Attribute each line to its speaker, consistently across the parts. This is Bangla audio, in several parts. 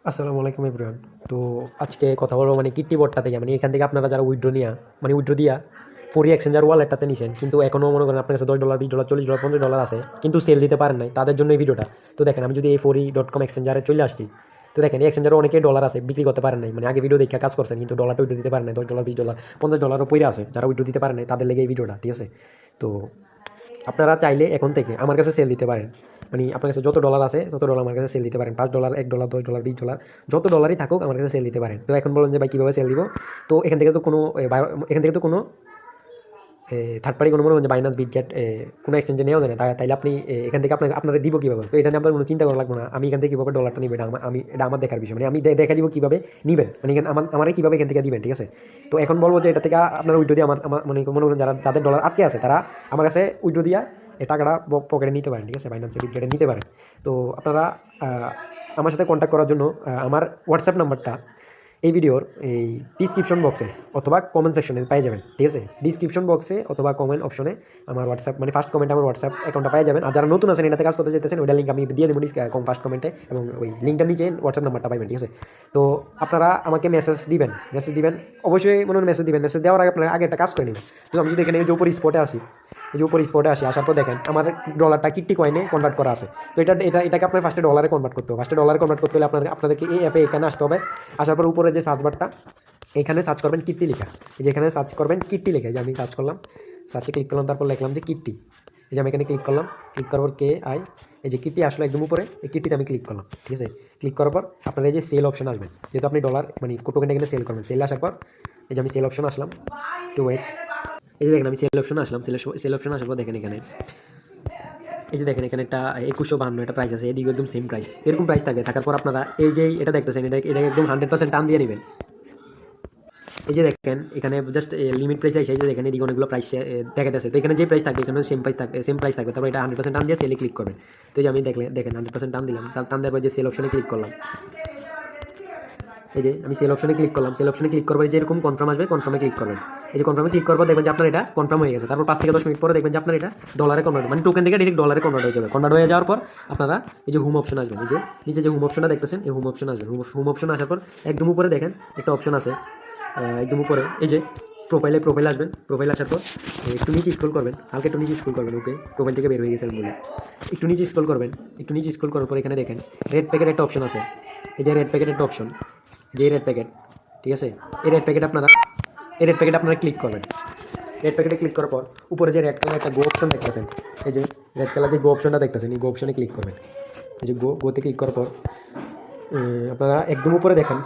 Speaker 1: আসসালামু আলাইকুম এভরিওয়ান। তো আজকে কথা বলবো কিট্টি বোর্ডটা থেকে এখান থেকে আপনারা যারা উইথড্র দিয়া ফরি এক্সচেঞ্জার ওয়ালেটটাতে নিছেন, কিন্তু এখনও মনে করেন আপনার কাছে $10 $20 $40 $50 আছে, কিন্তু সেল দিতে পারেন নাই, তাদের জন্য এই ভিডিওটা। তো দেখেন, আমি যদি এই ফরি.com এক্সচেঞ্জারে চলে আসছি, তো দেখেন এই এক্সচেঞ্জারে অনেকেই ডলার আছে, বিক্রি করতে পারেন নাই, আগে ভিডিও দেখে কাজ করছেন, কিন্তু ডলারটা উইথড্র দিতে পারেন নাই। $10 $20 $50 পইরা আছে, যারা উইথড্র দিতে পারেন নাই তাদের লেগে এই ভিডিওটা, ঠিক আছে? তো আপনারা চাইলে এখন থেকে আমার কাছে সেল দিতে পারেন। আপনার কাছে যত ডলার আছে তত ডলার আমার কাছে সেল দিতে পারেন। $5 $1 $10 $20 যত ডলারই থাকুক আমার কাছে সেল দিতে পারেন। তো এখন বলুন যে ভাই কীভাবে সেল দিব? তো এখান থেকে তো কোনো থার্ড পার্টি কোনো মনে হয় যে বাইনান্স, বিটগেট কোনো এক্সচেঞ্জে নেওয়া যায় না। তাইলে আপনি এখান থেকে আপনারা দিব কীভাবে? তো এটা নিয়ে আপনার কোনো চিন্তা করা লাগবে না। আমি এখান থেকে কীভাবে ডলারটা নিব, এটা আমার দেখার বিষয়। আমি দেখা দিব কীভাবে নিবেন, আমারই কীভাবে এখান থেকে দিবেন, ঠিক আছে? তো এখন বলবো যে এটা থেকে আপনারা উইথড্র দিয়ে আমার মনে করেন যাদের ডলার আটকে আছে তারা আমার কাছে উইথড্র দিয়া এই টাকাটা পকেটে নিতে পারেন, ঠিক আছে? বাইনান্সে, বিটগেটে নিতে পারেন। তো আপনারা আমার সাথে কন্ট্যাক্ট করার জন্য আমার হোয়াটসঅ্যাপ নাম্বারটা এই ভিডিওর এই ডিসক্রিপশন বক্সে অথবা কমেন্ট সেকশনে পেয়ে যাবেন, ঠিক আছে? ডিসক্রিপশন বক্সে অথবা কমেন্ট অপশনে আমার হোয়াটসঅ্যাপ ফার্স্ট কমেন্টে আমার হোয়াটসঅ্যাপ অ্যাকাউন্টটা পেয়ে যাবেন। আর যারা নতুন আছেন এটাতে কাজ করতে চাইতেছেন, ওইটা লিঙ্ক আমি দিয়ে দেবো ফার্স্ট কমেন্টে, এবং ওই লিঙ্কটার নিচে হোয়াটসঅ্যাপ নাম্বারটা পাবেন, ঠিক আছে? তো আপনারা আমাকে মেসেজ দিবেন, অবশ্যই মনে মেসেজ দিবেন। মেসেজ দেওয়ার আগে আপনারা আগে একটা কাজ করে নেবেন। তো আমি যদি এখানে এই যে উপর স্পটে আসি, আসার পর দেখেন আমার ডলারটা কিট্টি কয়েনে কনভার্ট করা আছে। তো এটাকে আপনার ফার্স্টে ডলারে কনভার্ট করতে হবে। হলে আপনাদেরকে এই অ্যাপে এখানে আসতে হবে। আসার পর উপরে যে সার্চ বারটা, এখানে সার্চ করবেন কিট্টি লেখা। এই যে এখানে সার্চ করবেন কিট্টি লেখা, যে আমি সার্চ করলাম, সার্চে ক্লিক করলাম, তারপর লিখলাম যে কিট্টি। এই যে আমি এখানে ক্লিক করলাম, ক্লিক করার পর এই যে কিট্টি আসলো একদম উপরে, এই কিট্টিতে আমি ক্লিক করলাম, ঠিক আছে? ক্লিক করার পর আপনার এই যে সেল অপশন আসবেন, যেহেতু আপনি ডলার টোকেনটা এখানে সেল করবেন। সেল আসার পর এই যে আমি সেল অপশন আসলাম, টু ওয়েট। এই যে দেখেন আমি সেল অপশন আসলাম, সেল অপশন আসার পর দেখেন এখানে এই যে দেখেন এখানে একটা 2152 একটা প্রাইস আছে, এদিকে একদম সেম প্রাইস, এরকম প্রাইস থাকার পর আপনারা এই যে এটা দেখতেছেন, এটা একদম 100% টান দিয়ে নেবেন। এই যে দেখেন এখানে জাস্ট লিমিট প্রাইস আছে, এই যে দেখেন এদিকে অনেকগুলো প্রাইস দেখাতেছে। তো এখানে যে প্রাইস থাকবে এখানে সেম প্রাইস থাকবে। তারপর এটা 100% টান দিয়ে সেলে ক্লিক করবেন। তো এই যে আমি দেখেন 100% টান দিলাম, টান দেওয়ার পর যে সেল অপশনে ক্লিক করলাম। এই যে আমি সেল অপশনে ক্লিক করলাম, সেল অপশনে ক্লিক করবো, যে এরকম কনফার্ম আসবে, কনফার্মে ক্লিক করবেন। এই যে কনফার্মে ক্লিক করবো, দেখবেন যে আপনার এটা কনফার্ম হয়ে গেছে। তারপর 5 থেকে 10 মিনিট পরে দেখবেন যে আপনার এটা ডলারে কনভার্ট, টোকেন থেকে ডাইরেক্ট ডলারে কনভার্ট হয়ে যাবে। কনভার্ট হয়ে যাওয়ার পর আপনারা এই যে হোম অপশন আসবেন, এই যে নিচে যে হোম অপশনটা দেখতেছেন, এই হোম অপশন আসবেন। হোম অপশন আসার পর একদম উপরে দেখেন একটা অপশন আছে, একদম উপরে এই যে প্রোফাইল আসবেন। প্রোফাইল আসার পর একটু নিচে স্ক্রল করবেন, হালকা একটু নিচে স্ক্রল করবেন। ওকে, প্রোফাইল থেকে বের হয়ে গেছেন বলে একটু নিচে স্ক্রল করবেন। একটু নিচে স্ক্রল করার পর এখানে দেখেন রেড প্যাকেট একটা অপশন আছে। এই যে রেড প্যাকেট একটা অপশন, যে রেড প্যাকেট, ঠিক আছে? এই রেড প্যাকেট আপনারা ক্লিক করবেন। রেড প্যাকেটে ক্লিক করার পর উপরে যে রেড কালার একটা গো অপশন দেখতেছেন, এই যে রেড কালার যে গো অপশনটা দেখতেছেন, এই গো অপশনে ক্লিক করবেন। এই যে গোতে ক্লিক করার পর আপনারা একদম উপরে দেখেন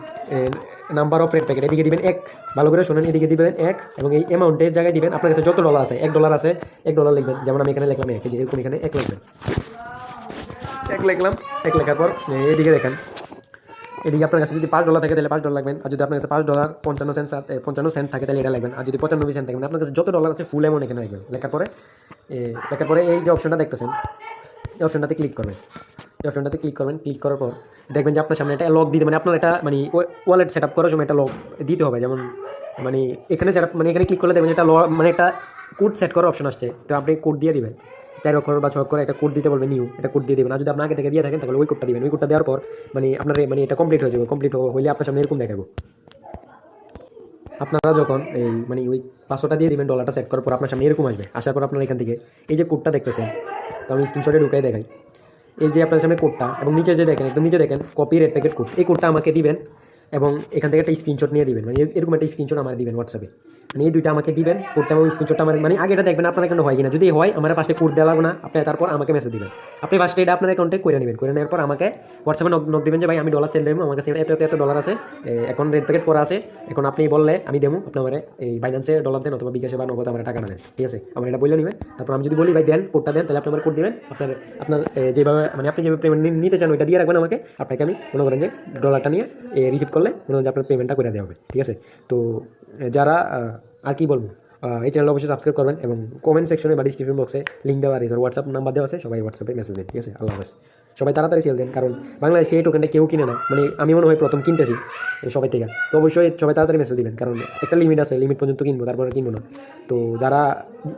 Speaker 1: নাম্বার অফ রেড প্যাকেট, এদিকে দিবেন 1। ভালো করে শোনেন, এদিকে দিবেন 1 এবং এই অ্যামাউন্টের জায়গায় দিবেন আপনার কাছে যত ডলার আছে, $1 আছে, $1 লিখবেন। যেমন আমি এখানে লিখলাম 1, এরকম এখানে 1 লিখবেন। 1 লিখলাম। 1 লেখার পর এদিকে দেখেন, এদিকে আপনার কাছে যদি $5 থাকে তাহলে $5 লাগবেন। আর যদি আপনার কাছে $5.55 থাকে তাহলে এটা লাগবেন। আর যদি 95 সেন্ট থাকে, আপনার কাছে যত ডলার আছে ফুল অ্যামাউন্ট এখানে লাগবেন। লেখার পরে এই যে অপশনটা দেখতেছেন, এই অপশনটাতে ক্লিক করবেন। ক্লিক করার পর দেখবেন যে আপনার সামনে একটা লক দিতে, আপনার এটা ওয়ালেট সেট আপ করার সময় একটা লক দিতে হবে। যেমন এখানে সেট আপ এখানে ক্লিক করলে দেখবেন এটা একটা কোড সেট করার অপশন আসছে। তো আপনি কোড দিয়ে দিবেন 4 অক্ষর বা 6 অক্ষর একটা কোড দিতে বলবেন, নিউ এটা কোড দিয়ে দেবেন। আর যদি আপনার আগে থেকে দিয়ে থাকেন তাহলে ওই কোডটা দিবেন। ওই কোডটা দেওয়ার পর আপনার এটা কমপ্লিট হয়ে যাবে। কমপ্লিট হইলে আপনার সামনে এরকম দেখাবো। আপনারা যখন এই ওই পাসওয়ার্ডটা দিয়ে দিবেন, ডলারটা সেট করার পর আপনার সামনে এরকম আসবে। আসার পর আপনারা এখান থেকে এই যে কোডটা দেখতেছেন, তো আমি স্ক্রিনশটে ঢুকাই দেখাই। এই যে আপনার সামনে কোডটা, এবং নিচে যে দেখেন, একদম নিচে দেখেন কপি রেড প্যাকেট কোড, এই কোডটা আমাকে দিবেন এবং এখান থেকে একটা স্ক্রিনশট নিয়ে দিবেন। এরকম একটা স্ক্রিনশট আমার দিবেন হোয়াটসঅ্যাপে। এই দুইটা আমাকে দিবেন, কোডটা এবং স্ক্রিনশটটা আমার আগে এটা দেখবেন আপনার অ্যাকাউন্টে হয় কিনা। যদি হয় আমার ফার্স্টে কোড দেওয়া লাগবে না, আপনি তারপর আমাকে মেসেজ দিবেন। আপনি ফার্স্টে এটা আপনার অ্যাকাউন্টে করে নেবেন। করে নেওয়ার পর আমাকে হোয়াটসঅ্যাপে নক দিবেন যে ভাই আমি ডলার সেল দেবো, আমার কাছে এত ডলার আছে, এখন রেড প্যাকেট পড়া আছে, এখন আপনি বললে আমি দেবো, আপনি আমার এই বাইন্যান্সে ডলার দেন অথবা বিকাশে বা নগদ আমার টাকা নেবেন, ঠিক আছে? আমার এটা বলে নেবেন। তারপর আমি যদি বলি ভাই দেন কোডটা দেন, তাহলে আপনি আমার কোড দিবেন। আপনার যেভাবে আপনি যেভাবে পেমেন্ট নিতে চান ওইটা দিয়ে রাখবেন আমাকে। আপনাকে আমি মনে করেন যে ডলারটা নিয়ে রিসিভ করলে মনে হয় যে আপনার পেমেন্টটা করে দেওয়া হবে, ঠিক আছে? তো যারা আর কি বলবো, এই চ্যানেল অবশ্যই সাবস্ক্রাইব করবেন এবং কমেন্ট সেকশনে বা ডিসক্রিপশন বক্সে লিঙ্ক দেওয়া আছে, হোয়াটসঅ্যাপ নাম্বার দেওয়া আছে, সবাই হোয়াটসঅ্যাপে মেসেজ দেন, ঠিক আছে? আল্লাহ হাফেজ। সবাই তাড়াতাড়ি সেল দেন, কারণ বাংলাদেশে এই টোকেনটা কেউ কিনে না। আমি মনে হয় প্রথম কিনতেছি সবাই থেকে। তো অবশ্যই সবাই তাড়াতাড়ি মেসেজ দিবেন, কারণ একটা লিমিট আছে, লিমিট পর্যন্ত কিনবো, তারপরে কিনবো না। তো যারা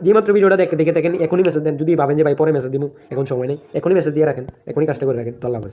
Speaker 1: যেমাত্র ভিডিওটা দেখে থাকেন এখনই মেসেজ দেন। যদি ভাবেন যে ভাই পরে মেসেজ দিব, এখন সময় নেই, এখনই মেসেজ দিয়ে রাখেন, এখনই কাজটা করে রাখেন। তো আল্লাহ হাফেজ।